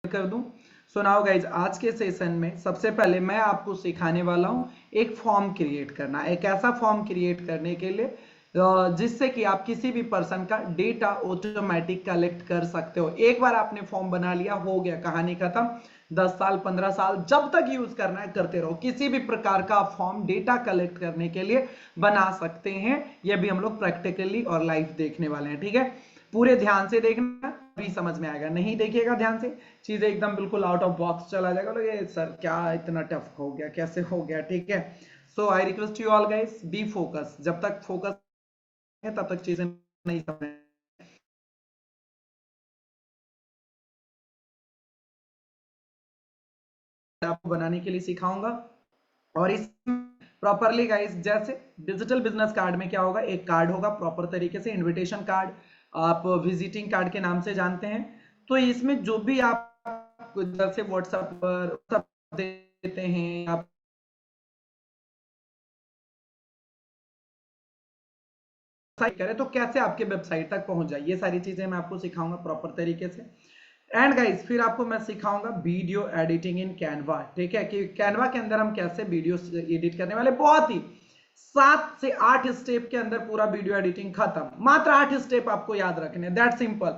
कर दूं। So now guys, आज के सेशन में सबसे पहले मैं आपको सिखाने वाला हूं एक फॉर्म क्रिएट करना। एक ऐसा फॉर्म क्रिएट करने के लिए जिससे कि आप किसी भी पर्सन का डेटा ऑटोमेटिक कलेक्ट कर सकते हो। एक बार आपने फॉर्म बना लिया, हो गया, कहानी खत्म। 10 साल 15 साल जब तक यूज करना है करते रहो। किसी भी प्रकार का फॉर्म डेटा कलेक्ट करने के लिए बना सकते हैं। यह भी हम लोग प्रैक्टिकली और लाइव देखने वाले हैं, ठीक है। पूरे ध्यान से देखना, भी समझ में आएगा। नहीं देखिएगा ध्यान से, चीजें एकदम बिल्कुल आउट ऑफ बॉक्स चला जाएगा। लगे सर क्या इतना टफ हो गया, कैसे हो गया, ठीक है। So I request you all guys, be focus. जब तक फोकस है तब तक चीजें नहीं समझ आपको बनाने के लिए सिखाऊंगा। और इस प्रॉपरली गाइस, जैसे डिजिटल बिजनेस कार्ड में क्या होगा, एक कार्ड होगा प्रॉपर तरीके से, इनविटेशन कार्ड, आप विजिटिंग कार्ड के नाम से जानते हैं। तो इसमें जो भी आप जैसे व्हाट्सएप पर सब देते हैं आप करें तो कैसे आपके वेबसाइट तक पहुंच जाए, ये सारी चीजें मैं आपको सिखाऊंगा प्रॉपर तरीके से। एंड गाइस, फिर आपको मैं सिखाऊंगा वीडियो एडिटिंग इन कैनवा, ठीक है, कि कैनवा के अंदर हम कैसे वीडियो एडिट करने वाले। बहुत ही 7 से 8 स्टेप के अंदर पूरा वीडियो एडिटिंग खत्म। मात्र 8 स्टेप आपको याद रखने, दैट सिंपल।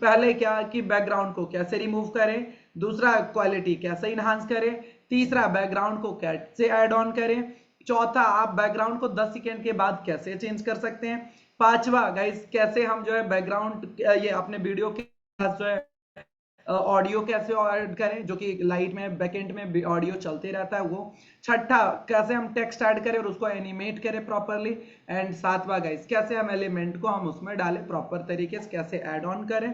पहले क्या कि बैकग्राउंड को कैसे रिमूव करें, दूसरा क्वालिटी कैसे इनहांस करें, तीसरा बैकग्राउंड को कैसे ऐड ऑन करें, चौथा आप बैकग्राउंड को 10 सेकेंड के बाद कैसे चेंज कर सकते हैं, पांचवा गाइस कैसे हम जो है बैकग्राउंड ये अपने वीडियो के जो है ऑडियो कैसे ऐड करें, जो कि लाइट में बैकएंड में ऑडियो चलते रहता है वो। छठा कैसे हम टेक्स्ट ऐड करें और उसको एनिमेट करें प्रॉपरली। एंड सातवां गाइस कैसे हम एलिमेंट को हम उसमें डालें प्रॉपर तरीके से, कैसे ऐड ऑन करें।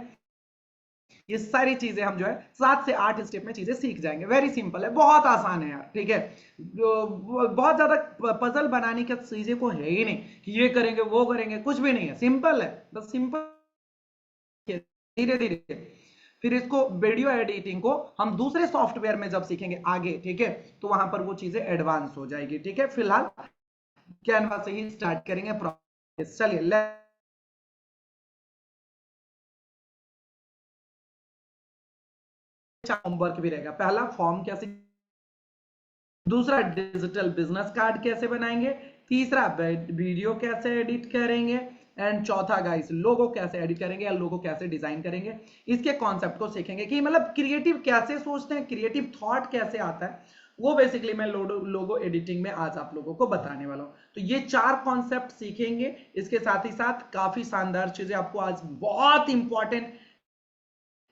ये सारी चीजें हम जो है 7 से 8 स्टेप में चीजें सीख जाएंगे। वेरी सिंपल है, बहुत आसान है यार, ठीक है। बहुत ज्यादा पजल बनाने की चीजें को है ही नहीं कि ये करेंगे वो करेंगे, कुछ भी नहीं है, सिंपल है, बस सिंपल। धीरे धीरे फिर इसको वीडियो एडिटिंग को हम दूसरे सॉफ्टवेयर में जब सीखेंगे आगे, ठीक है, तो वहां पर वो चीजें एडवांस हो जाएगी, ठीक है। फिलहाल कैनवा से ही स्टार्ट करेंगे प्रोसेस। चलिए, होमवर्क भी रहेगा। पहला फॉर्म कैसे, दूसरा डिजिटल बिजनेस कार्ड कैसे बनाएंगे, तीसरा वीडियो कैसे एडिट करेंगे, एंड चौथा गाइस लोगो कैसे एडिट करेंगे या लोगो कैसे डिजाइन करेंगे। इसके कॉन्सेप्ट को सीखेंगे कि मतलब क्रिएटिव कैसे सोचते हैं, क्रिएटिव थॉट कैसे आता है, वो बेसिकली मैं लोगो एडिटिंग में आज आप लोगों को बताने वाला हूं। तो ये 4 कॉन्सेप्ट सीखेंगे। इसके साथ ही साथ काफी शानदार चीजें आपको आज बहुत इंपॉर्टेंट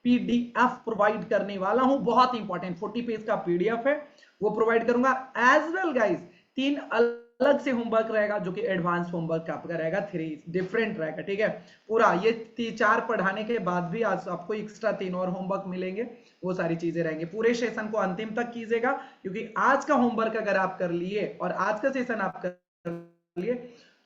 पीडीएफ प्रोवाइड करने वाला हूं, बहुत इंपॉर्टेंट 40 पेज का पीडीएफ है, वो प्रोवाइड करूंगा। एज वेल गाइस 3 अलग से होमवर्क रहेगा, जो कि एडवांस होमवर्क आपका रहेगा, 3 डिफरेंट रहेगा, ठीक है। पूरा ये 4 पढ़ाने के बाद भी आज आपको एक्स्ट्रा 3 और होमवर्क मिलेंगे, वो सारी चीजें रहेंगे। पूरे सेशन को अंतिम तक कीजिएगा, क्योंकि आज का होमवर्क अगर आप कर लिए और आज का सेशन आप कर लिए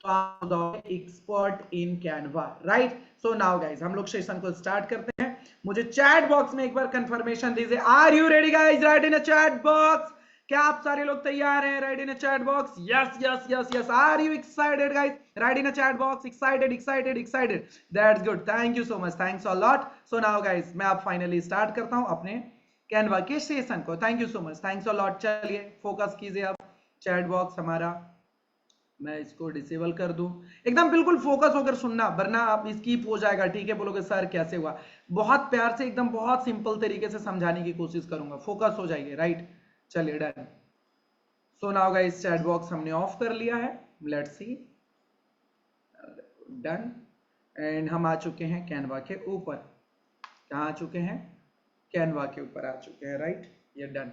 तो आप expert in Canva, right. So now guys हम लोग सेशन को स्टार्ट करते हैं। मुझे चैट बॉक्स में एक बार कंफर्मेशन दीजिए, are you ready guys, right in chat box. क्या आप सारे लोग तैयार हैं, right in chat box, yes yes yes yes. Are you excited guys, right in chat box, excited excited excited, that's good, thank you so much, thanks a lot. So now guys मैं आप finally start करता हूं अपने Canva के session को। Thank you so much, thanks a lot. चलिए focus कीजिए आप, चैट बॉक्स हमारा मैं इसको डिसेबल कर दूं। एकदम बिल्कुल फोकस होकर सुनना, वरना आप स्किप हो जाएगा, ठीक है। बोलोगे सर कैसे हुआ, बहुत प्यार से एकदम बहुत सिंपल तरीके से समझाने की कोशिश करूंगा, फोकस हो जाइए, राइट। चलिए डन। सो नाउ गाइस चैट बॉक्स हमने ऑफ कर लिया है, लेट्स सी, डन। एंड हम आ चुके हैं कैनवा के ऊपर। कहाँ आ चुके हैं, कैनवा के ऊपर आ चुके हैं, राइट, ये डन।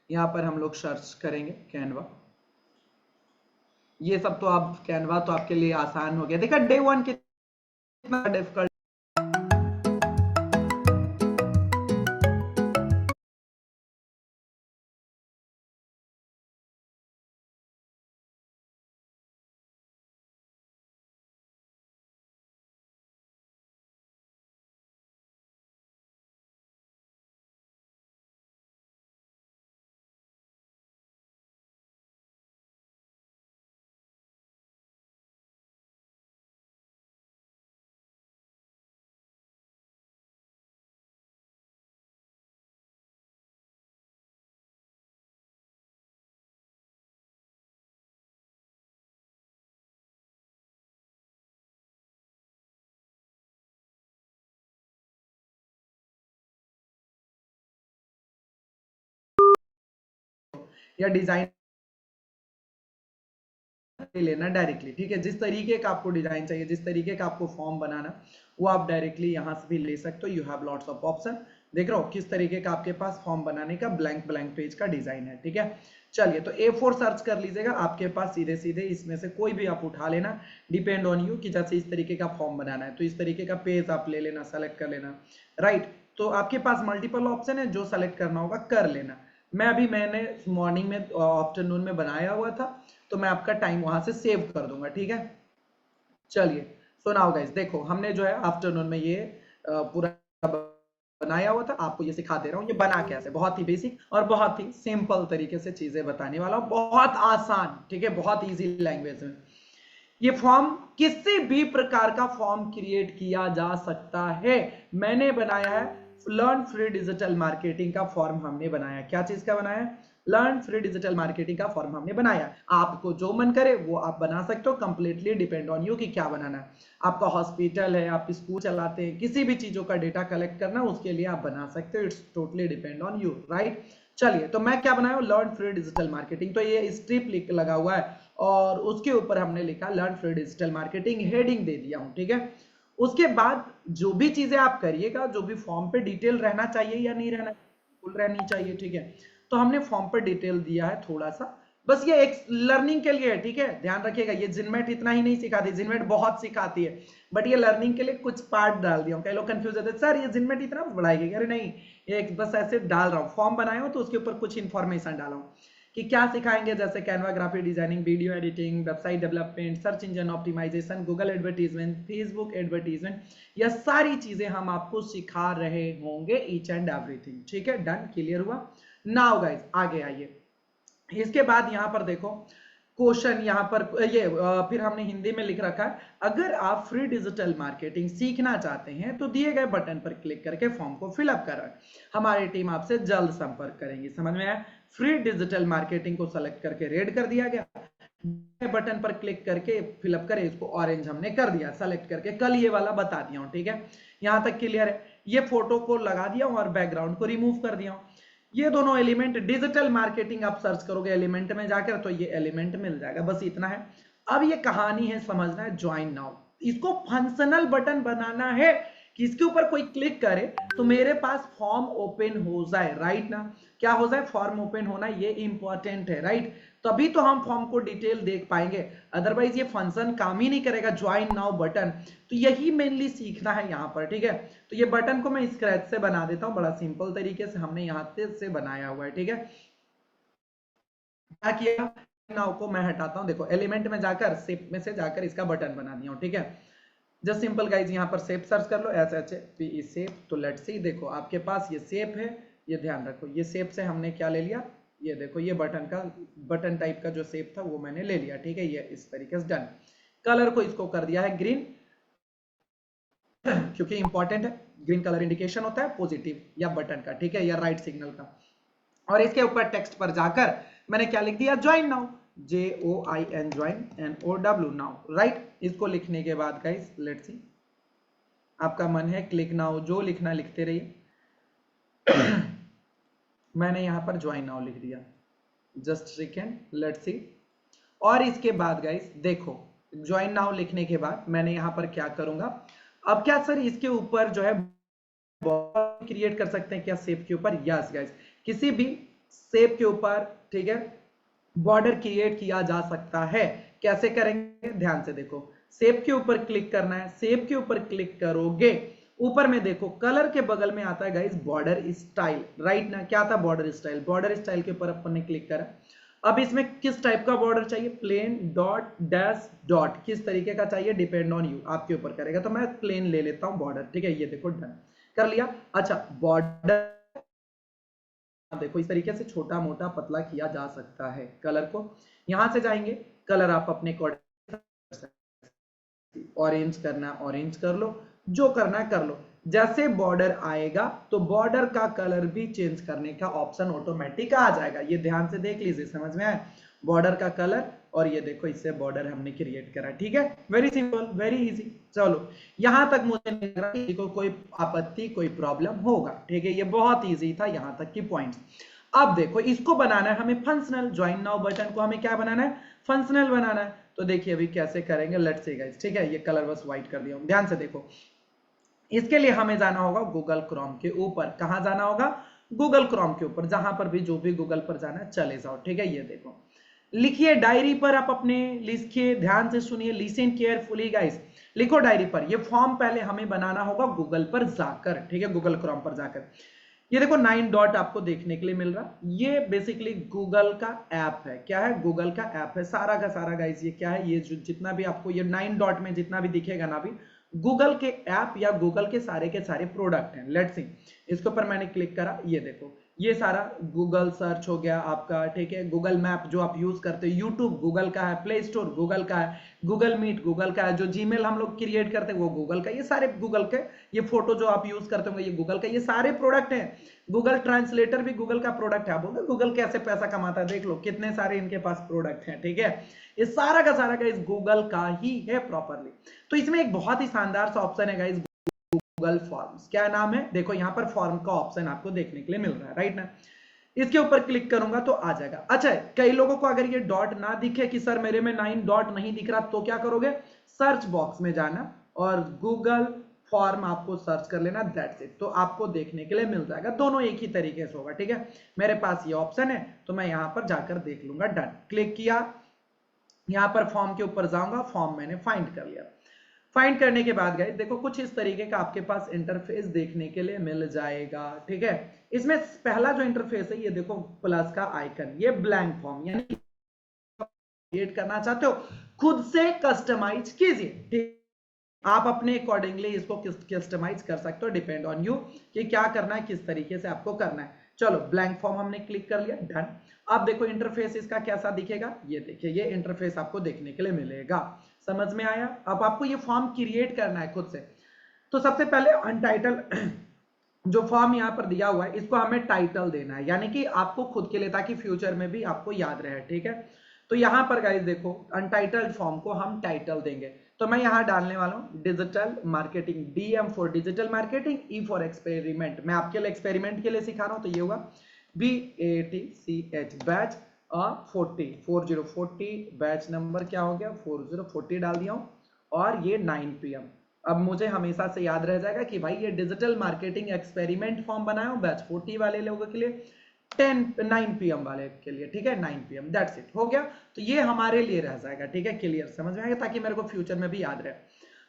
यहां पर हम लोग सर्च करेंगे कैनवा। ये सब तो आप कैनवा तो आपके लिए आसान हो गया, देखा डे 1 कितना डिफिकल्ट या डिजाइन लेना डायरेक्टली, ठीक है। जिस तरीके का आपको डिजाइन चाहिए, जिस तरीके का आपको फॉर्म बनाना, वो आप डायरेक्टली यहाँ से भी ले सकते हो। You have lots of option. देख रहे हो किस तरीके का आपके पास फॉर्म बनाने का ब्लैंक ब्लैंक पेज का डिजाइन है, ठीक है। चलिए, तो A4 सर्च कर लीजिएगा, आपके पास सीधे सीधे इसमें से कोई भी आप उठा लेना, डिपेंड ऑन यू कि जैसे इस तरीके का फॉर्म बनाना है तो इस तरीके का पेज आप ले लेना, सेलेक्ट कर लेना, राइट। तो आपके पास मल्टीपल ऑप्शन है, जो सेलेक्ट करना होगा कर लेना। मैंने मॉर्निंग में आफ्टरनून में बनाया हुआ था, तो मैं आपका टाइम वहां से सेव कर दूंगा, ठीक है। चलिए, सो नाउ गाइस देखो, हमने जो है आफ्टरनून में ये पूरा बनाया हुआ था, आपको ये सिखा दे रहा हूँ ये बना कैसे। बहुत ही बेसिक और बहुत ही सिंपल तरीके से चीजें बताने वाला हूँ, बहुत आसान, ठीक है, बहुत इजी लैंग्वेज में। ये फॉर्म किसी भी प्रकार का फॉर्म क्रिएट किया जा सकता है। मैंने बनाया है लर्न फ्री डिजिटल मार्केटिंग का फॉर्म, हमने बनाया। क्या चीज का बनाया है? लर्न फ्री डिजिटल मार्केटिंग का फॉर्म हमने बनाया। आपको जो मन करे वो आप बना सकते हो, कंप्लीटली डिपेंड ऑन यू कि क्या बनाना है। आपका हॉस्पिटल है, आप स्कूल चलाते हैं, किसी भी चीजों का डेटा कलेक्ट करना, उसके लिए आप बना सकते हो। It's totally depend on you, right. चलिए, तो मैं क्या बनाया हूँ? Learn free digital marketing. तो ये स्ट्रिप लिख लगा हुआ है और उसके ऊपर हमने लिखा learn free digital marketing, heading दे दिया हूँ, ठीक है। उसके बाद जो भी चीजें आप करिएगा, जो भी फॉर्म पे डिटेल रहना चाहिए या नहीं रहना, फुल रहनी चाहिए, ठीक है। तो हमने फॉर्म पे डिटेल दिया है थोड़ा सा, बस ये एक लर्निंग के लिए है, ठीक है। ध्यान रखिएगा, ये जिनमेट इतना ही नहीं सिखाती, जिनमेट बहुत सिखाती है, बट ये लर्निंग के लिए कुछ पार्ट डाल दिया हूं। कई लोग कंफ्यूज होते हैं, सर ये जिनमेट इतना पढ़ाएगी? अरे नहीं, एक बस ऐसे डाल रहा हूँ, फॉर्म बनाया हूं तो उसके ऊपर कुछ इंफॉर्मेशन डाला हूँ कि क्या सिखाएंगे, जैसे Canva graphic designing, video editing, website development, search engine optimisation, Google advertisement, Facebook advertisement, यह सारी चीजें हम आपको सिखा रहे होंगे, ईच एंड एवरीथिंग, ठीक है। डन, क्लियर हुआ। नाउ गाइस आगे आइए। इसके बाद यहां पर देखो क्वेश्चन, यहां पर ये फिर हमने हिंदी में लिख रखा है, अगर आप फ्री डिजिटल मार्केटिंग सीखना चाहते हैं तो दिए गए बटन पर क्लिक करके फॉर्म को फिलअप करें, हमारी टीम आपसे जल्द संपर्क करेंगी। समझ में आया? फ्री डिजिटल मार्केटिंग को सेलेक्ट करके रेड कर दिया गया, बटन पर क्लिक करके फिलअप करें, इसको ऑरेंज हमने कर दिया, सेलेक्ट करके कल ये वाला बता दिया हूं, ठीक है। यहां तक क्लियर है? ये फोटो को लगा दिया हूं और बैकग्राउंड को रिमूव कर दिया हूं। ये दोनों एलिमेंट, डिजिटल मार्केटिंग आप सर्च करोगे एलिमेंट में जाकर तो ये एलिमेंट मिल जाएगा, बस इतना है। अब ये कहानी है, समझना है, ज्वाइन नाउ। इसको फंक्शनल बटन बनाना है कि इसके ऊपर कोई क्लिक करे तो मेरे पास फॉर्म ओपन हो जाए, राइट ना। क्या हो जाए? फॉर्म ओपन होना, ये इंपॉर्टेंट है, राइट। तभी तो हम फॉर्म को डिटेल देख पाएंगे, अदरवाइज ये फंक्शन काम ही नहीं करेगा, ज्वाइन नाउ बटन। तो यही मेनली सीखना है यहाँ पर, ठीक है। तो ये बटन को मैं स्क्रैच से बना देता हूँ, बड़ा सिंपल तरीके से हमने यहाँ से बनाया हुआ है, ठीक है। क्या किया? नाउ को मैं हटाता हूँ, देखो एलिमेंट में जाकर, शेप में से जाकर इसका बटन बना दिया हूँ, ठीक है। जस्ट सिंपल गाइज, यहाँ पर शेप सर्च कर लो, SHAPE शेप। तो लेट्स सी, देखो आपके पास ये शेप है, ये ध्यान रखो, ये शेप से हमने क्या ले लिया, ये देखो, ये बटन टाइप का जो शेप था वो मैंने ले लिया, ठीक है। ये इस तरीके से डन। कलर को इसको कर दिया है ग्रीन, क्योंकि इंपॉर्टेंट है, ग्रीन कलर इंडिकेशन होता है पॉजिटिव या बटन का, ठीक है, या राइट सिग्नल का। और इसके ऊपर टेक्स्ट पर जाकर मैंने क्या लिख दिया? Join now, JOIN, join, NOW now, right. इसको लिखने के बाद गाइस लेट्स सी, आपका मन है क्लिक नाउ, जो लिखना लिखते रहिए। मैंने यहां पर ज्वाइन नाउ लिख दिया, जस्ट सेकेंड, लेट्स सी। और इसके बाद गाइस देखो, ज्वाइन नाउ लिखने के बाद मैंने यहां पर क्या करूंगा, अब क्या सर इसके ऊपर जो है बॉर्डर क्रिएट कर सकते हैं क्या शेप के ऊपर? यस गाइस, किसी भी शेप के ऊपर, ठीक है, बॉर्डर क्रिएट किया जा सकता है। कैसे करेंगे? ध्यान से देखो, शेप के ऊपर क्लिक करना है, शेप के ऊपर क्लिक करोगे, ऊपर में देखो कलर के बगल में आता है गाइस बॉर्डर स्टाइल, राइट ना। क्या था? Border style. बॉर्डर स्टाइल के ऊपर अपन ने क्लिक करा। अब इसमें किस टाइप का बॉर्डर चाहिए? प्लेन, डॉट, डैश, डॉट, किस तरीके का चाहिए? डिपेंड ऑन यू, आपके ऊपर करेगा। तो मैं प्लेन ले लेता हूं बॉर्डर, ठीक है। ये देखो डन कर लिया। अच्छा, बॉर्डर देखो इस तरीके से छोटा मोटा पतला किया जा सकता है। कलर को यहां से जाएंगे, कलर आप अपने ऑरेंज करना ऑरेंज कर लो, जो करना कर लो। जैसे बॉर्डर आएगा तो बॉर्डर का कलर भी चेंज करने का ऑप्शन ऑटोमेटिक आ जाएगा। ये ध्यान से देख लीजिए, समझ में आया? बॉर्डर का कलर, और ये देखो इससे बॉर्डर हमने क्रिएट करा, ठीक है। Very simple, very easy. चलो, यहां तक मुझे नहीं लग रहा कि कोई आपत्ति, कोई प्रॉब्लम होगा, ठीक है। ये बहुत इजी था यहां तक की पॉइंट्स। अब देखो इसको बनाना है हमें फंक्शनल, ज्वाइन नाउ बटन को हमें क्या बनाना है, फंक्शनल बनाना है। तो देखिए अभी कैसे करेंगे, लेट्स सी गाइस, ठीक है, ये कलर बस व्हाइट कर दिया हूं, ध्यान से देखो। इसके लिए हमें जाना होगा गूगल क्रोम के ऊपर, कहां जाना होगा, गूगल क्रोम के ऊपर, जहां पर भी जो भी गूगल पर जाना है चले जाओ, ठीक है। ये देखो लिखिए डायरी पर, आप अपने लिखिए, ध्यान से सुनिए, लिसन केयरफुली गाइस, लिखो डायरी पर। ये फॉर्म पहले हमें बनाना होगा गूगल पर जाकर, ठीक है, गूगल क्रोम पर जाकर। ये देखो 9 डॉट आपको देखने के लिए मिल रहा, ये बेसिकली गूगल का ऐप है। क्या है, गूगल का ऐप है सारा का सारा गाइस। ये क्या है, ये जो जितना भी आपको ये 9 डॉट में जितना भी दिखेगा ना, भी गूगल के ऐप या गूगल के सारे प्रोडक्ट हैं। लेट्स सी, इसके ऊपर मैंने क्लिक करा, ये देखो ये सारा गूगल सर्च हो गया आपका, ठीक है। गूगल मैप जो आप यूज करते हो, यूट्यूब गूगल का है, प्ले स्टोर गूगल का है, गूगल मीट गूगल का है, जो जीमेल हम लोग क्रिएट करते हैं वो गूगल का, ये सारे गूगल के, ये फोटो जो आप यूज करते होंगे ये गूगल का, ये सारे प्रोडक्ट हैं। गूगल ट्रांसलेटर भी गूगल का प्रोडक्ट है। बोलते गूगल कैसे पैसा कमाता है, देख लो कितने सारे इनके पास प्रोडक्ट हैं, ठीक है। ये सारा का सारा गाइस गूगल का ही है प्रॉपरली। तो इसमें एक बहुत ही शानदार सा ऑप्शन है गाइस, गूगल फॉर्म्स। क्या नाम है, देखो यहाँ पर फॉर्म का ऑप्शन आपको देखने के लिए मिल रहा है, राइट ना। इसके ऊपर क्लिक करूंगा तो आ जाएगा। अच्छा, कई लोगों को अगर ये डॉट ना दिखे कि सर मेरे में 9 डॉट नहीं दिख रहा, तो क्या करोगे, सर्च बॉक्स में जाना और गूगल फॉर्म आपको सर्च कर लेना, दैट्स इट। तो आपको देखने के लिए मिल जाएगा, दोनों एक ही तरीके से होगा, ठीक है। मेरे पास ये ऑप्शन है तो मैं यहां पर जाकर देख लूंगा, डन, क्लिक किया, यहां पर फॉर्म के ऊपर जाऊंगा, फॉर्म मैंने फाइंड कर लिया। फाइंड करने के बाद गाइस देखो कुछ इस तरीके का आपके पास इंटरफेस देखने के लिए मिल जाएगा, ठीक है। इसमें पहला जो इंटरफेस है, ये देखो प्लस का आइकन, ये ब्लैंक फॉर्म, यानी क्रिएट करना चाहते हो खुद से कस्टमाइज कीजिए, ठीक। आप अपने अकॉर्डिंगली इसको कस्टमाइज कर सकते हो, डिपेंड ऑन यू कि क्या करना है, किस तरीके से आपको करना है। चलो ब्लैंक फॉर्म हमने क्लिक कर लिया, डन। अब देखो इंटरफेस इसका कैसा दिखेगा, ये देखिए ये इंटरफेस आपको देखने के लिए मिलेगा। समझ में आया। अब आपको ये फॉर्म क्रिएट करना है खुद से। तो सबसे पहले अनटाइटल जो फॉर्म यहाँ पर दिया हुआ है इसको हमें टाइटल देना है, यानी कि आपको खुद के लिए, ताकि फ्यूचर में भी आपको याद रहे, ठीक है। तो यहाँ पर गाइस देखो अनटाइटल्ड फॉर्म को हम टाइटल देंगे। तो मैं यहाँ डालने वाला हूँ digital marketing, DM for digital marketing, E for experiment. मैं आपके लिए एक्सपेरिमेंट के लिए सिखा रहा हूँ, तो ये होगा BATCH बैच 40 बैच नंबर क्या हो गया, 40 डाल दिया हूँ, और ये 9 PM। अब मुझे हमेशा से याद रह जाएगा कि भाई ये डिजिटल मार्केटिंग एक्सपेरिमेंट फॉर्म बनाया हूं बैच 40 वाले लोगों के लिए, 9 PM वाले के लिए, ठीक है, 9 PM, दैट्स इट, हो गया। तो ये हमारे लिए रह जाएगा, ठीक है, क्लियर, समझ में आएगा, ताकि मेरे को फ्यूचर में भी याद रहे।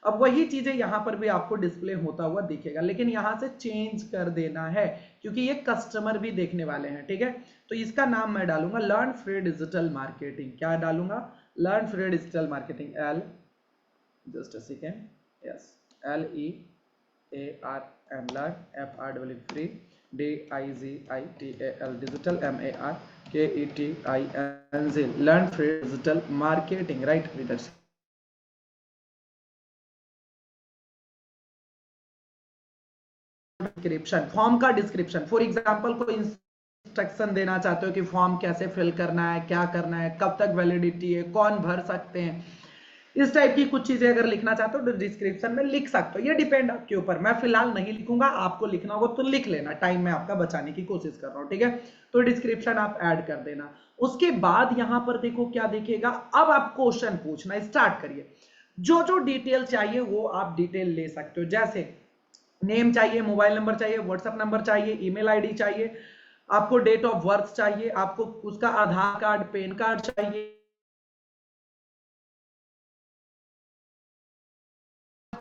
अब वही चीजें यहां पर भी आपको डिस्प्ले होता हुआ दिखेगा, लेकिन यहां से चेंज कर देना है क्योंकि ये कस्टमर भी देखने वाले हैं, ठीक है। तो इसका नाम मैं डालूंगा लर्न फ्री डिजिटल मार्केटिंग। क्या डालूंगा, learn free digital marketing, L, just a second, yes, LEARN, learn, FRW free, DIGITAL digital, MARKETING, learn free digital marketing, right readers। Description, form का डिस्क्रिप्शन, फॉर एग्जांपल कोई instruction देना चाहते हो कि form कैसे fill करना है, क्या करना है, कब तक वैलिडिटी है, कौन भर सकते हैं, इस टाइप की कुछ चीजें अगर लिखना चाहते हो तो डिस्क्रिप्शन में लिख सकते हो। ये डिपेंड आपके ऊपर, मैं फिलहाल नहीं लिखूंगा, आपको लिखना होगा तो लिख लेना, टाइम में आपका बचाने की कोशिश कर रहा हूं, ठीक है। तो डिस्क्रिप्शन आप ऐड कर देना। उसके बाद यहां पर देखो क्या दिखेगा, अब आप क्वेश्चन पूछना स्टार्ट करिए। जो जो डिटेल चाहिए वो आप डिटेल ले सकते हो, जैसे नेम चाहिए, मोबाइल नंबर चाहिए, व्हाट्सएप नंबर चाहिए, ईमेल आईडी चाहिए, आपको डेट ऑफ बर्थ चाहिए, आपको उसका आधार कार्ड, पैन कार्ड चाहिए,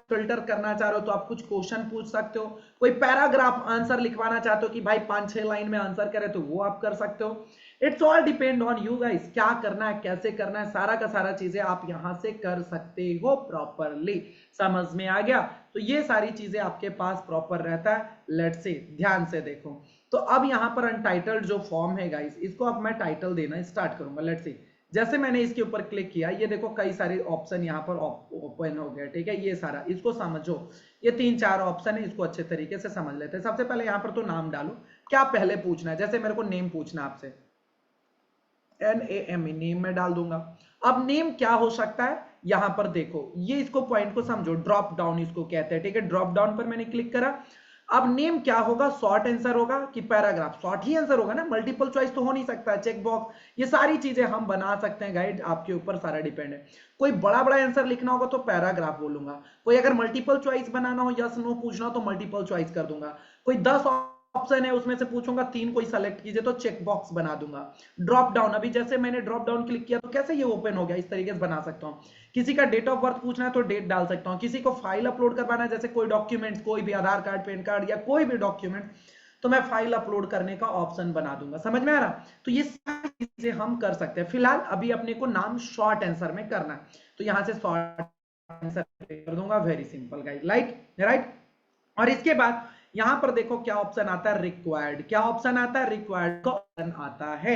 फिल्टर करना चाह रहे हो तो आप कुछ क्वेश्चन पूछ सकते हो, कोई पैराग्राफ आंसर लिखवाना चाहते हो कि भाई 5-6 लाइन में आंसर करे तो वो आप कर सकते हो। It's all depend on you guys, क्या करना है, कैसे करना है, सारा का सारा चीजें आप यहां से कर सकते हो प्रॉपरली। समझ में आ गया। तो ये सारी चीजें आपके पास प्रॉपर रहता है। लेट्स सी, ध्यान से देखो। तो अब यहां पर अनटाइटल्ड जो फॉर्म है गाइस, इसको अब मैं टाइटल देना स्टार्ट करूंगा। लेट्स सी, जैसे मैंने इसके ऊपर क्लिक किया, ये देखो कई सारे ऑप्शन यहाँ पर ओपन हो गए, ठीक है। ये सारा इसको समझो, ये 3-4 ऑप्शन है, इसको अच्छे तरीके से समझ लेते हैं। सबसे पहले यहाँ पर तो नाम डालो, क्या पहले पूछना है, जैसे मेरे को नेम पूछना है आपसे, NAME, नेम में डाल दूंगा। अब नेम क्या हो सकता है, यहां पर देखो, ये इसको पॉइंट को समझो, ड्रॉप डाउन इसको कहते हैं, ठीक है। ड्रॉप डाउन पर मैंने क्लिक करा, अब नेम क्या होगा, शॉर्ट आंसर होगा कि पैराग्राफ, शॉर्ट ही आंसर होगा ना, मल्टीपल चॉइस तो हो नहीं सकता, चेक बॉक्स, ये सारी चीजें हम बना सकते हैं गाइड, आपके ऊपर सारा डिपेंड है। कोई बड़ा बड़ा आंसर लिखना होगा तो पैराग्राफ बोलूंगा, कोई अगर मल्टीपल चॉइस बनाना हो, यस नो पूछना हो तो मल्टीपल चॉइस कर दूंगा, कोई 10 ऑप्शन है उसमें से पूछूंगा 3 कोई सेलेक्ट कीजिए तो चेक बॉक्स बना दूंगा। ड्रॉप डाउन, अभी जैसे मैंने ड्रॉप डाउन क्लिक किया तो कैसे ये ओपन हो गया, इस तरीके से बना सकता हूँ। किसी का डेट ऑफ बर्थ पूछना है तो डेट डाल सकता हूँ, किसी को फाइल अपलोड करवाना है, जैसे कोई डॉक्यूमेंट, कोई भी आधार कार्ड, पैन कार्ड या कोई भी डॉक्यूमेंट, तो मैं फाइल अपलोड करने का ऑप्शन बना दूंगा। समझ में आ रहा? तो ये सारी चीजें हम कर सकते हैं। फिलहाल अभी अपने को नाम शॉर्ट आंसर में करना है, तो यहां से शॉर्ट आंसर कर दूंगा, वेरी सिंपल गाइस, राइट। और इसके बाद यहां पर देखो क्या ऑप्शन आता है, रिक्वायर्ड। क्या ऑप्शन आता है, रिक्वायर्ड का ऑप्शन आता है।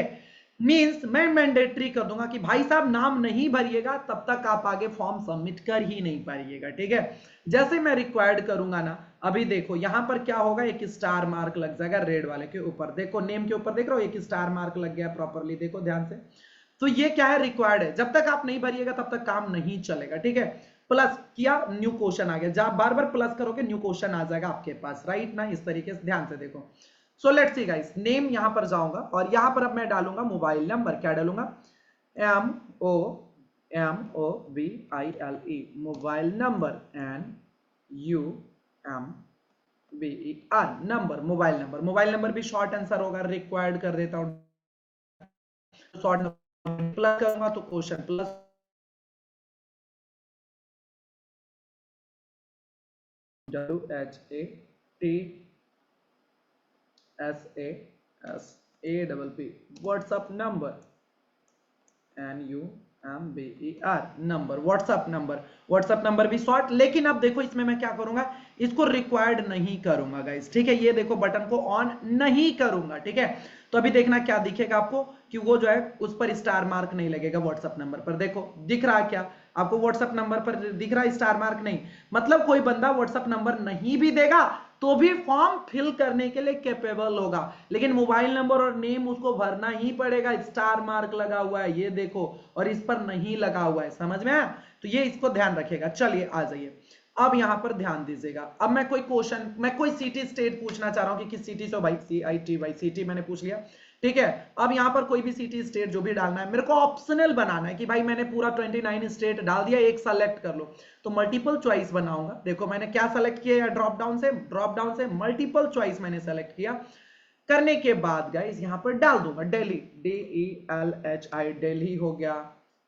मींस मैं मैंडेटरी कर दूंगा कि भाई साहब नाम नहीं भरिएगा तब तक आप आगे फॉर्म सबमिट कर ही नहीं पाइएगा, ठीक है। जैसे मैं रिक्वायर्ड करूंगा ना, अभी देखो यहां पर क्या होगा, एक स्टार मार्क लग जाएगा रेड वाले के ऊपर, देखो नेम के ऊपर देख रहे हो एक स्टार मार्क लग गया प्रॉपरली, देखो ध्यान से। तो ये क्या है, रिक्वायर्ड है, जब तक आप नहीं भरिएगा तब तक काम नहीं चलेगा, ठीक है। प्लस किया, न्यू क्वेश्चन आ गया, जब बार बार प्लस करोगे न्यू क्वेश्चन आ जाएगा आपके पास, राइट ना, इस तरीके से ध्यान से देखो। So let's see guys, name यहां पर जाऊंगा और यहां पर अब मैं डालूंगा मोबाइल नंबर, क्या डालूंगा, MOVILE, mobile number, NUMBER, number, mobile number. Mobile number भी शॉर्ट आंसर होगा, रिक्वायर्ड कर देता हूं, शॉर्ट नंबर प्लस करूंगा तो question plus WHATSASAPP, WhatsApp number, NUMBER, number, WhatsApp number. WhatsApp number भी शॉर्ट, लेकिन अब देखो इसमें मैं क्या करूंगा, इसको रिक्वायर्ड नहीं करूंगा गाइस, ठीक है। ये देखो बटन को ऑन नहीं करूंगा, ठीक है। तो अभी देखना क्या दिखेगा आपको, कि वो जो है उस पर स्टार मार्क नहीं लगेगा व्हाट्सएप नंबर पर, देखो दिख रहा है क्या आपको, व्हाट्सएप नंबर पर दिख रहा है स्टार मार्क नहीं, मतलब कोई बंदा व्हाट्सएप नंबर नहीं भी देगा तो भी फॉर्म फिल करने के लिए कैपेबल होगा, लेकिन मोबाइल नंबर और नेम उसको भरना ही पड़ेगा, स्टार मार्क लगा हुआ है ये देखो, और इस पर नहीं लगा हुआ है, समझ में आया? तो ये इसको ध्यान रखेगा। चलिए आ जाइए, अब यहां पर ध्यान दीजिएगा, अब मैं कोई क्वेश्चन, मैं कोई सिटी स्टेट पूछना चाह रहा हूं कि किस सिटी से, भाई CIT, भाई सिटी मैंने पूछ लिया, ठीक है। अब यहां पर कोई भी सिटी स्टेट जो भी डालना है, मेरे को ऑप्शनल बनाना है कि भाई मैंने पूरा 29 स्टेट डाल दिया, एक सेलेक्ट कर लो, तो मल्टीपल चॉइस बनाऊंगा। देखो मैंने क्या सेलेक्ट किया, ड्रॉप डाउन से मल्टीपल चॉइस मैंने सेलेक्ट किया। करने के बाद गाइस यहां पर डाल दूंगा दिल्ली, DELHI, दिल्ली हो गया,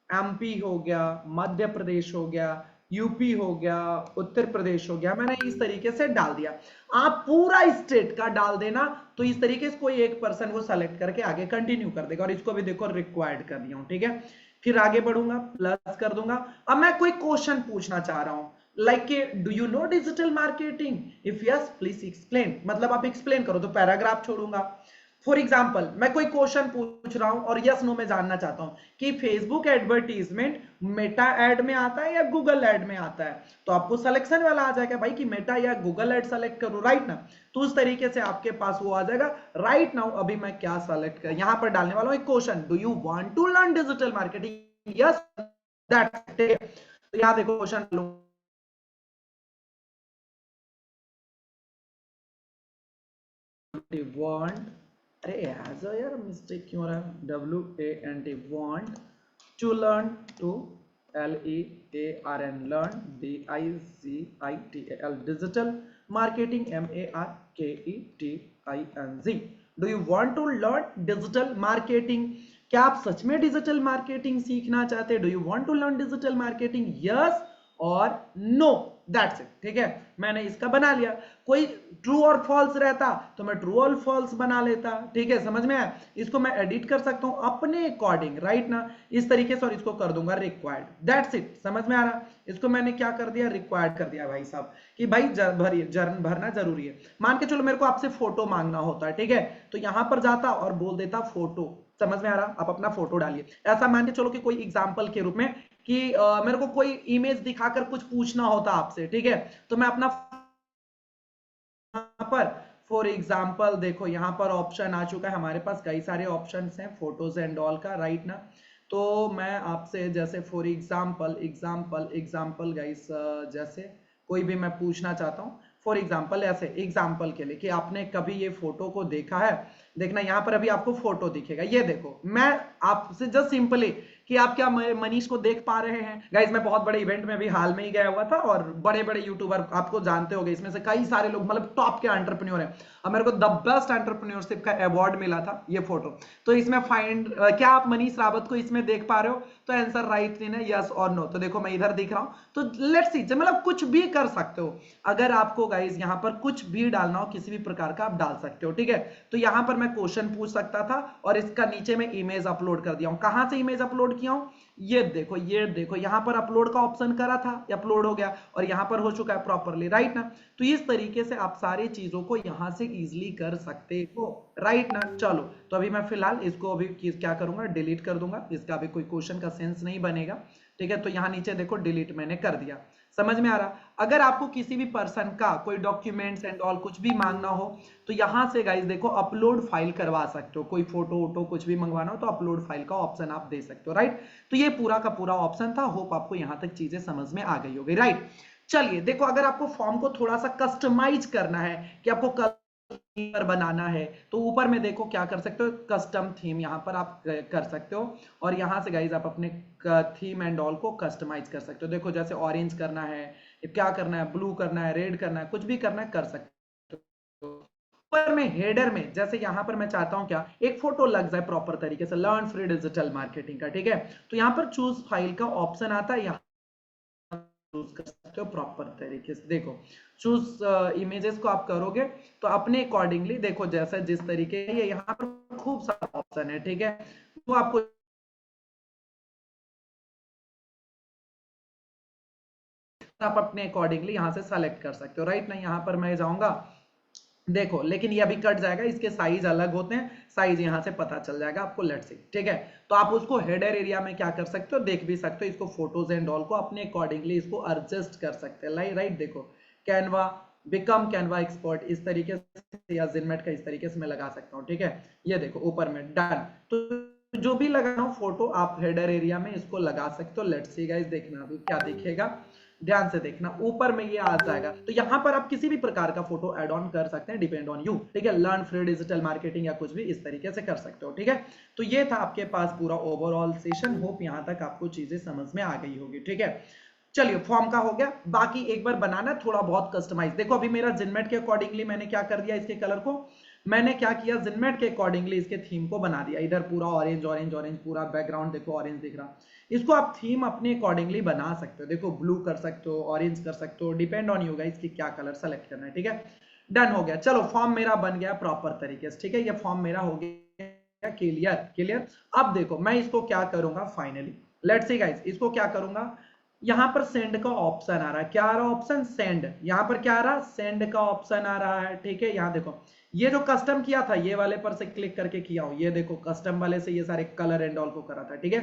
MP हो गया, मध्य प्रदेश हो गया, यूपी हो गया, उत्तर प्रदेश हो गया, मैंने इस तरीके से डाल दिया। आप पूरा स्टेट का डाल देना, तो इस तरीके से कोई एक पर्सन को सेलेक्ट करके आगे कंटिन्यू कर देगा, और इसको भी देखो रिक्वायर्ड कर दिया हूं, ठीक है। फिर आगे बढ़ूंगा, प्लस कर दूंगा। अब मैं कोई क्वेश्चन पूछना चाह रहा हूं, like do you know digital marketing, if yes please explain, मतलब आप एक्सप्लेन करो, तो पैराग्राफ छोड़ूंगा। फॉर एग्जाम्पल मैं कोई क्वेश्चन पूछ रहा हूं और यस नो में जानना चाहता हूं कि फेसबुक एडवर्टीजमेंट मेटा एड में आता है या गूगल एड में आता है, तो आपको सिलेक्शन वाला आ जाएगा भाई कि मेटा या गूगल एड सेलेक्ट करो, राइट ना। तो उस तरीके से आपके पास वो आ जाएगा। राइट नाउ अभी मैं क्या सेलेक्ट कर, यहां पर डालने वाला हूं एक question, do you want to learn digital marketing, yes that's it. तो यहां देखो क्वेश्चन want, अरे ऐसा यार मिस्टेक क्यों रहा है, WANT, want to learn, to LEARN, learn, DIGITAL, digital marketing, MARKETING, do you want to learn digital marketing, क्या आप सच में डिजिटल मार्केटिंग सीखना चाहते हैं, do you want to learn digital marketing, yes और नो, दैट्स इट, ठीक है। मैंने इसका बना लिया, कोई ट्रू और फॉल्स रहता तो मैं ट्रू और फॉल्स बना लेता, ठीक है, समझ में आया। इसको मैं एडिट कर सकता हूं अपने अकॉर्डिंग, राइट ना, इस तरीके से, और इसको कर दूंगा रिक्वायर्ड, दैट्स इट, समझ में आ रहा। इसको मैंने क्या कर दिया, रिक्वायर्ड कर दिया भाई साहब, कि भाई भरना जरूरी है। मान के चलो मेरे को आपसे फोटो मांगना होता है, ठीक है, तो यहां पर जाता और बोल देता फोटो, समझ में आ रहा, आप अपना फोटो डालिए। ऐसा मान के चलो कि कोई एग्जाम्पल के रूप में कि मेरे को कोई इमेज दिखाकर कुछ पूछना होता आपसे, ठीक है, तो मैं अपना पर फॉर एग्जाम्पल देखो यहां पर ऑप्शन आ चुका है, हमारे पास कई सारे ऑप्शंस हैं फोटोज एंड ऑल का, राइट ना। तो मैं आपसे जैसे फॉर एग्जाम्पल गाइस, जैसे कोई भी मैं पूछना चाहता हूं, फॉर एग्जाम्पल ऐसे एग्जाम्पल के लिए कि आपने कभी ये फोटो को देखा है, देखना यहाँ पर अभी आपको फोटो दिखेगा, ये देखो मैं आपसे जस्ट सिंपली कि आप क्या मनीष को देख पा रहे हैं गाइज। मैं बहुत बड़े इवेंट में भी हाल में ही गया हुआ था और बड़े बड़े यूट्यूबर आपको जानते होंगे, इसमें से कई सारे लोग मतलब टॉप के एंटरप्रेन्योर हैं और मेरे को द बेस्ट एंटरप्रेन्योरशिप का अवार्ड मिला था ये फोटो। तो इसमें फाइंड क्या आप मनीष रावत को इसमें देख पा रहे हो, तो आंसर राइट इन है यस और नो। तो देखो मैं इधर दिख रहा हूं, तो लेट्स सी मतलब कुछ भी कर सकते हो अगर आपको गाइज यहाँ पर कुछ भी डालना हो किसी भी प्रकार का आप डाल सकते हो, ठीक है। तो यहाँ पर मैं क्वेश्चन पूछ सकता था और इसका नीचे में इमेज अपलोड कर दिया हूं। कहां से इमेज अपलोड किया हूं, ये देखो यहां पर अपलोड का ऑप्शन करा था, अपलोड हो गया और यहां पर हो चुका है प्रॉपरली, राइट ना। तो इस तरीके से आप सारी चीजों को यहां से इजीली कर सकते हो, राइट ना। चलो तो अभी मैं फिलहाल इसको अभी क्या करूंगा, डिलीट कर दूंगा, इसका अभी कोई क्वेश्चन का सेंस नहीं बनेगा, ठीक है। तो यहां नीचे देखो डिलीट मैंने कर दिया, समझ में आ रहा। अगर आपको किसी भी पर्सन का कोई डॉक्यूमेंट्स एंड ऑल कुछ भी मांगना हो तो यहां से गाइस देखो अपलोड फाइल करवा सकते हो, कोई फोटो वोटो कुछ भी मंगवाना हो तो अपलोड फाइल का ऑप्शन आप दे सकते हो, राइट। तो ये पूरा का पूरा ऑप्शन था, होप आपको यहां तक चीजें समझ में आ गई होगी, राइट। चलिए देखो अगर आपको फॉर्म को थोड़ा सा कस्टमाइज करना है कि आपको पर बनाना है तो ऊपर में देखो क्या कर सकते हो, कस्टम थीम यहां पर आप कर सकते हो और यहां से गाइज आप अपने थीम एंड ऑल को कस्टमाइज कर सकते हो। देखो जैसे ऑरेंज करना है, क्या करना है, ब्लू करना है, रेड करना है, कुछ भी करना है कर सकते हो। ऊपर में हेडर में जैसे यहां पर मैं चाहता हूं क्या एक फोटो लग जाए प्रॉपर तरीके से, लर्न फ्री डिजिटल मार्केटिंग का, ठीक है। तो यहां पर चूज फाइल का ऑप्शन आता है, चूज कर सकते हो प्रॉपर तरीके से। देखो चूज इमेजेस को आप करोगे तो अपने अकॉर्डिंगली देखो जैसा जिस तरीके ये यहाँ पर खूब सारा ऑप्शन है, ठीक है। तो आपको आप अपने अकॉर्डिंगली यहाँ से सेलेक्ट कर सकते हो, राइट ना। यहाँ पर मैं जाऊंगा देखो, लेकिन ये अभी कट जाएगा, इसके साइज अलग होते हैं, साइज यहां से पता चल जाएगा आपको, लेट्स सी, ठीक है। तो आप उसको हेडर एरिया में क्या कर सकते हो, देख भी सकते हो, इसको फोटोज एंड ऑल को अपने अकॉर्डिंगली इसको एडजस्ट कर सकते हैं, राइट। देखो कैनवा बिकम कैनवा एक्सपर्ट इस तरीके से या जिनमेट का इस तरीके से मैं लगा सकता हूँ, ठीक है। ये देखो ऊपर में डन। तो जो भी लगाना हो फोटो आप हेडर एरिया में इसको लगा सकते हो, लेट्स सी गाइस, देखना अभी क्या दिखेगा, ध्यान से देखना ऊपर में ये आ जाएगा। तो यहां पर आप किसी भी प्रकार का फोटो ऐड ऑन कर सकते हैं, डिपेंड ऑन यू, ठीक है। लर्न फ्री डिजिटल मार्केटिंग या कुछ भी इस तरीके से कर सकते हो, ठीक है। तो ये था आपके पास पूरा ओवरऑल सेशन, होप यहां तक आपको चीजें समझ में आ गई होगी, ठीक है। चलिए फॉर्म का हो गया, बाकी एक बार बनाना थोड़ा बहुत कस्टमाइज। देखो अभी मेरा जिनमेट के अकॉर्डिंगली मैंने क्या कर दिया, इसके कलर को मैंने क्या किया, जिनमेट के अकॉर्डिंगली इसके थीम को बना दिया। इधर पूरा ऑरेंज ऑरेंज ऑरेंज, पूरा बैकग्राउंड देखो ऑरेंज दिख रहा। इसको आप थीम अपने अकॉर्डिंगली बना सकते हो, देखो ब्लू कर सकते हो, ऑरेंज कर सकते हो, डिपेंड ऑन यू गाइस कि क्या कलर सेलेक्ट करना है, ठीक है। डन हो गया। चलो फॉर्म मेरा बन गया प्रॉपर तरीके से, ठीक है। ये फॉर्म मेरा हो गया क्लियर क्लियर। अब देखो मैं इसको क्या करूंगा फाइनली, लेट्स सी गाइस, इसको क्या करूंगा, यहां पर सेंड का ऑप्शन आ रहा है, क्या आ रहा है ऑप्शन, सेंड। यहां पर क्या आ रहा है, सेंड का ऑप्शन आ रहा है, ठीक है। यहां देखो ये जो कस्टम किया था ये वाले पर से क्लिक करके किया हूं, ये देखो कस्टम वाले से ये सारे कलर एंड ऑल को करा था, ठीक है।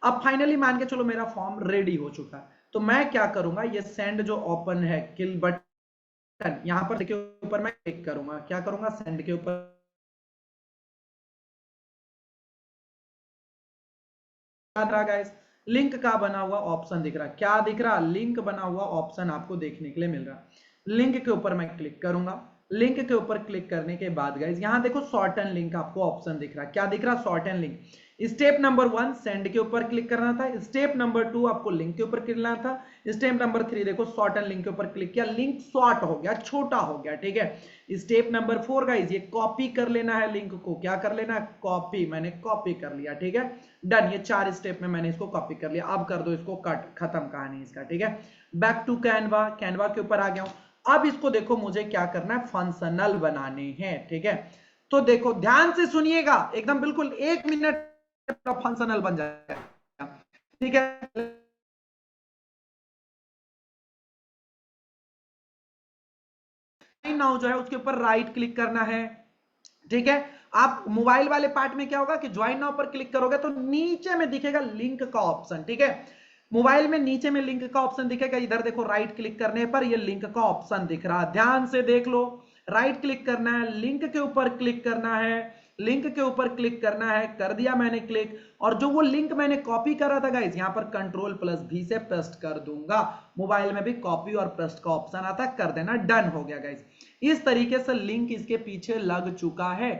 अब फाइनली मान के चलो मेरा फॉर्म रेडी हो चुका है, तो मैं क्या करूंगा, ये सेंड जो ओपन है किल बटन यहां पर के ऊपर मैं क्लिक करूंगा, क्या करूंगा, सेंड के ऊपर गाइस लिंक का बना हुआ ऑप्शन दिख रहा है, क्या दिख रहा, लिंक बना हुआ ऑप्शन आपको देखने के लिए मिल रहा। लिंक के ऊपर मैं क्लिक करूंगा, लिंक के ऊपर क्लिक करने के बाद गाइस यहां देखो शॉर्ट एंड लिंक आपको ऑप्शन दिख रहा है, क्या दिख रहा, short and link. Step number 1 send के ऊपर क्लिक करना था, स्टेप नंबर 2 आपको लिंक के ऊपर क्लिक करना था, स्टेप नंबर 3 देखो शॉर्ट एंड लिंक के ऊपर क्लिक किया, लिंक शॉर्ट हो गया, छोटा हो गया, ठीक है। स्टेप नंबर 4 गाइस ये कॉपी कर लेना है लिंक को, क्या कर लेना है, कॉपी, मैंने कॉपी कर लिया, ठीक है। डन, ये 4 स्टेप में मैंने इसको कॉपी कर लिया। अब कर दो इसको कट, खत्म कहानी इसका, ठीक है। बैक टू कैनवा, कैनवा के ऊपर आ गया हूं। अब इसको देखो मुझे क्या करना है, फंक्शनल बनाने हैं, ठीक है। तो देखो ध्यान से सुनिएगा एकदम बिल्कुल, 1 मिनट फंक्शनल बन जाएगा, ठीक है। नाउ जो है उसके ऊपर राइट क्लिक करना है, ठीक है। आप मोबाइल वाले पार्ट में क्या होगा कि ज्वाइन नाउ पर क्लिक करोगे तो नीचे में दिखेगा लिंक का ऑप्शन, ठीक है। मोबाइल में नीचे में लिंक का ऑप्शन दिखेगा, इधर देखो राइट क्लिक करने पर ये लिंक का ऑप्शन दिख रहा है, ध्यान से देख लो। राइट क्लिक करना है, लिंक के ऊपर क्लिक करना है, लिंक के ऊपर क्लिक करना है, कर दिया मैंने क्लिक, और जो वो लिंक मैंने कॉपी करा था गाइस, यहां पर Ctrl+V से पेस्ट कर दूंगा। मोबाइल में भी कॉपी और पेस्ट का ऑप्शन आता है, कर देना, डन हो गया गाइस। इस तरीके से लिंक इसके पीछे लग चुका है।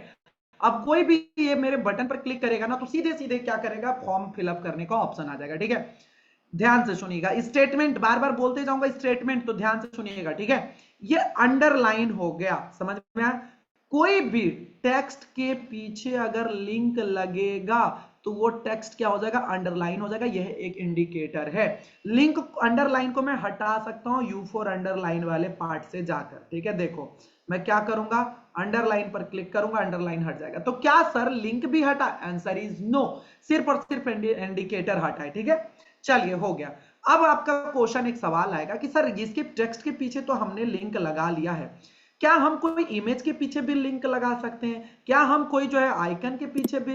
अब कोई भी ये मेरे बटन पर क्लिक करेगा ना, तो सीधे सीधे क्या करेगा, फॉर्म फिलअप करने का ऑप्शन आ जाएगा। ठीक है, ध्यान से सुनिएगा, स्टेटमेंट बार बार बोलते जाऊंगा स्टेटमेंट, तो ध्यान से सुनिएगा। ठीक है, ये अंडरलाइन हो गया, समझ में आया। कोई भी टेक्स्ट के पीछे अगर लिंक लगेगा तो वो टेक्स्ट क्या हो जाएगा, अंडरलाइन हो जाएगा। यह एक इंडिकेटर है। लिंक अंडरलाइन को मैं हटा सकता हूं U4 अंडरलाइन वाले पार्ट से जाकर। ठीक है, देखो मैं क्या करूंगा, अंडरलाइन पर क्लिक करूंगा, अंडरलाइन हट जाएगा। तो क्या सर लिंक भी हटा, आंसर इज नो, सिर्फ और सिर्फ इंडिकेटर हटा है। ठीक है, चलिए हो गया। अब आपका क्वेश्चन एक सवाल आएगा कि सर इसके टेक्स्ट के पीछे तो हमने लिंक लगा लिया है, क्या हम कोई इमेज के पीछे भी लिंक लगा सकते हैं, क्या हम कोई जो है आइकन के पीछे भी